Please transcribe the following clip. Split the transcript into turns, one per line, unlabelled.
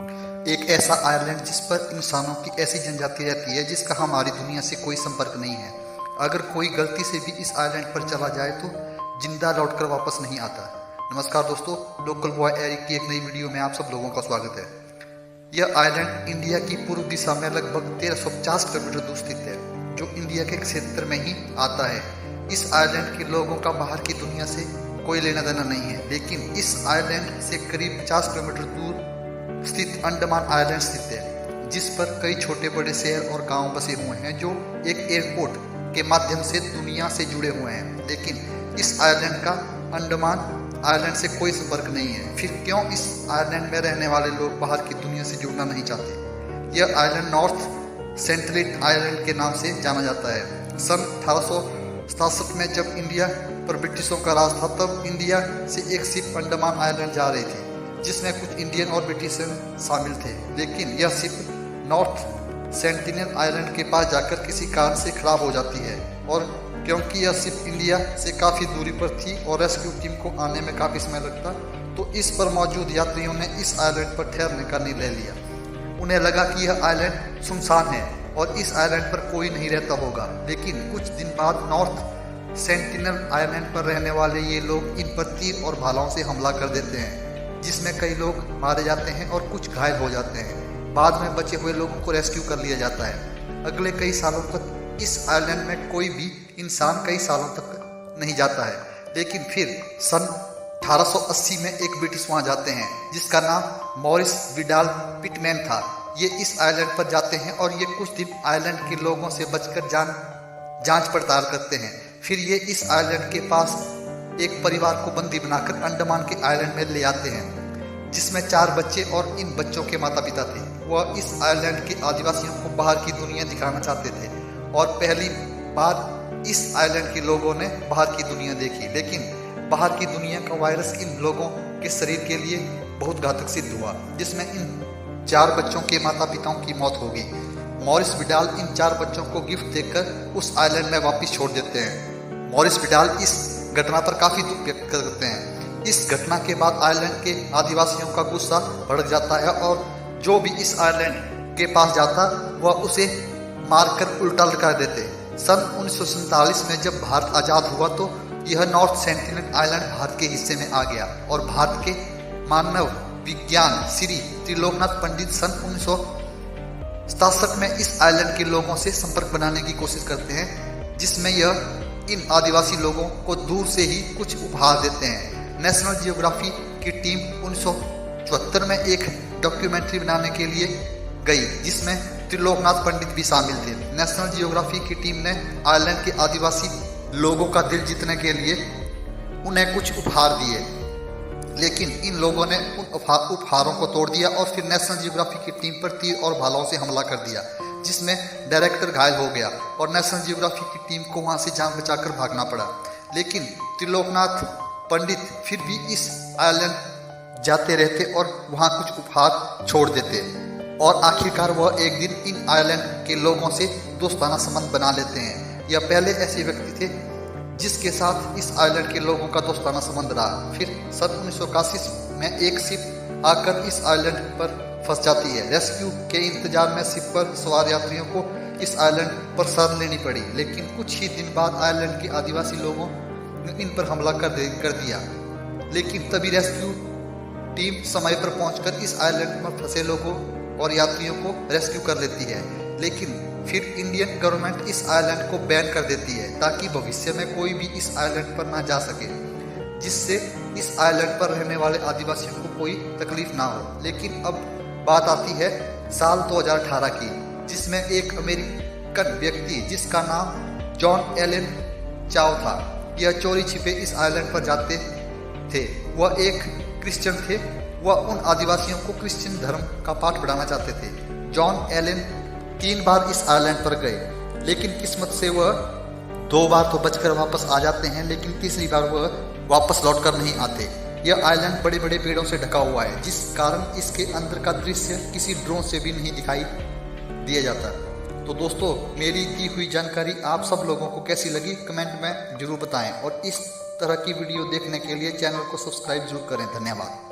एक ऐसा आइलैंड जिस पर इंसानों की ऐसी जनजाति रहती है जिसका हमारी दुनिया से कोई संपर्क नहीं है। अगर कोई गलती से भी इस आइलैंड पर चला जाए तो जिंदा लौटकर वापस नहीं आता। नमस्कार दोस्तों, लोकल बॉय एरिक की एक नई वीडियो में आप सब लोगों का स्वागत है। यह आइलैंड इंडिया की पूर्व दिशा में लगभग 1350 किलोमीटर दूर स्थित है, जो इंडिया के क्षेत्र में ही आता है। इस आइलैंड के लोगों का बाहर की दुनिया से कोई लेना देना नहीं है, लेकिन इस आइलैंड से करीब 50 किलोमीटर दूर स्थित अंडमान आइलैंड स्थित है, जिस पर कई छोटे बड़े शहर और गांव बसे हुए हैं जो एक एयरपोर्ट के माध्यम से दुनिया से जुड़े हुए हैं। लेकिन इस आइलैंड का अंडमान आइलैंड से कोई संपर्क नहीं है। फिर क्यों इस आइलैंड में रहने वाले लोग बाहर की दुनिया से जुड़ना नहीं चाहते? यह आइलैंड नॉर्थ सेंट्रल आइलैंड के नाम से जाना जाता है। सन 1867 में जब इंडिया पर ब्रिटिशों का राज था, तब इंडिया से एक शिप अंडमान आइलैंड जा रही थी, जिसमें कुछ इंडियन और ब्रिटिश शामिल थे। लेकिन यह शिप नॉर्थ सेंटिनल आइलैंड के पास जाकर किसी कारण से खराब हो जाती है, और क्योंकि यह शिप इंडिया से काफ़ी दूरी पर थी और रेस्क्यू टीम को आने में काफ़ी समय लगता, तो इस पर मौजूद यात्रियों ने इस आइलैंड पर ठहरने का निर्णय लिया। उन्हें लगा कि यह आइलैंड सुनसान है और इस आइलैंड पर कोई नहीं रहता होगा। लेकिन कुछ दिन बाद नॉर्थ सेंटिनल आइलैंड पर रहने वाले ये लोग इन पर तीर और भालाओं से हमला कर देते हैं, जिसमें कई लोग मारे जाते हैं और कुछ घायल हो जाते हैं। बाद में बचे हुए लोगों को रेस्क्यू कर लिया जाता है। अगले कई सालों तक इस आइलैंड में कोई भी इंसान कई सालों तक नहीं जाता है। लेकिन फिर सन 1880 में एक ब्रिटिश वहां जाते हैं, जिसका नाम मॉरिस विडाल पिटमैन था। ये इस आइलैंड पर जाते हैं और ये कुछ दिन आइलैंड के लोगों से बचकर जांच पड़ताल करते हैं। फिर ये इस आइलैंड के पास एक परिवार को बंदी बनाकर अंडमान के आइलैंड में ले आते हैं, जिसमें 4 बच्चे और इन बच्चों के माता पिता थे। वह इस आइलैंड के आदिवासियों को बाहर की दुनिया दिखाना चाहते थे, और पहली बार इस आइलैंड के लोगों ने बाहर की दुनिया देखी। लेकिन बाहर की दुनिया का वायरस इन लोगों के शरीर के लिए बहुत घातक सिद्ध हुआ, जिसमें इन 4 बच्चों के माता पिताओं की मौत हो गई। मॉरिस विडाल इन 4 बच्चों को गिफ्ट देकर उस आइलैंड में वापस छोड़ देते हैं। मॉरिस विडाल इस घटना पर काफी दुख व्यक्त करते हैं। इस घटना के बाद आइलैंड के आदिवासियों का गुस्सा भड़क जाता है, और जो भी इस आइलैंड के पास जाता वह उसे मारकर उल्टा लटका देते। सन 1947 में जब भारत आजाद हुआ तो यह नॉर्थ सेंटिनल आइलैंड भारत के हिस्से में आ गया, और भारत के मानव विज्ञान श्री त्रिलोकनाथ पंडित सन 1967 में इस आइलैंड के लोगों से संपर्क बनाने की कोशिश करते हैं, जिसमें यह इन आदिवासी लोगों को दूर से ही कुछ उपहार देते हैं। नेशनल जियोग्राफी की टीम 1974 में एक डॉक्यूमेंट्री बनाने के लिए गई, जिसमें त्रिलोकनाथ पंडित भी शामिल थे। नेशनल जियोग्राफी की टीम ने आइलैंड के आदिवासी लोगों का दिल जीतने के लिए उन्हें कुछ उपहार दिए, लेकिन इन लोगों ने उन उपहारों को तोड़ दिया और फिर नेशनल जियोग्राफी की टीम पर तीर और भालाओं से हमला कर दिया, जिसमें डायरेक्टर घायल हो गया और नेशनल जियोग्राफी की टीम को वहां से जान बचाकर भागना पड़ा। लेकिन त्रिलोकनाथ पंडित फिर भी इस आइलैंड जाते रहते और वहां कुछ उपहार छोड़ देते, और आखिरकार वह एक दिन इन आइलैंड के लोगों से दोस्ताना संबंध बना लेते हैं। यह पहले ऐसे व्यक्ति थे जिसके साथ इस आइलैंड के लोगों का दोस्ताना संबंध रहा। फिर सन 1981 में एक शिप आकर इस आइलैंड पर फंस जाती है। रेस्क्यू के इंतजार में शिप पर सवार यात्रियों को इस आइलैंड पर शरण लेनी पड़ी, लेकिन कुछ ही दिन बाद आइलैंड के आदिवासी लोगों ने इन पर हमला कर दिया। लेकिन तभी रेस्क्यू टीम समय पर पहुंचकर इस आइलैंड में फंसे लोगों और यात्रियों को रेस्क्यू कर लेती है। लेकिन फिर इंडियन गवर्नमेंट इस आइलैंड को बैन कर देती है, ताकि भविष्य में कोई भी इस आइलैंड पर ना जा सके, जिससे इस आइलैंड पर रहने वाले आदिवासियों को कोई तकलीफ ना हो। लेकिन अब बात आती है साल 2018 की, जिसमें एक अमेरिकन व्यक्ति जिसका नाम जॉन एलन चाओ था, यह चोरी छिपे इस आइलैंड पर जाते थे। वह एक क्रिश्चियन थे। वह उन आदिवासियों को क्रिश्चियन धर्म का पाठ पढ़ाना चाहते थे। जॉन एलन 3 बार इस आइलैंड पर गए, लेकिन किस्मत से वह 2 बार तो बचकर वापस आ जाते हैं, लेकिन तीसरी बार वह वापस लौटकर नहीं आते। यह आइलैंड बड़े बड़े पेड़ों से ढका हुआ है, जिस कारण इसके अंदर का दृश्य किसी ड्रोन से भी नहीं दिखाई दिया जाता। तो दोस्तों, मेरी दी हुई जानकारी आप सब लोगों को कैसी लगी कमेंट में जरूर बताएं, और इस तरह की वीडियो देखने के लिए चैनल को सब्सक्राइब जरूर करें। धन्यवाद।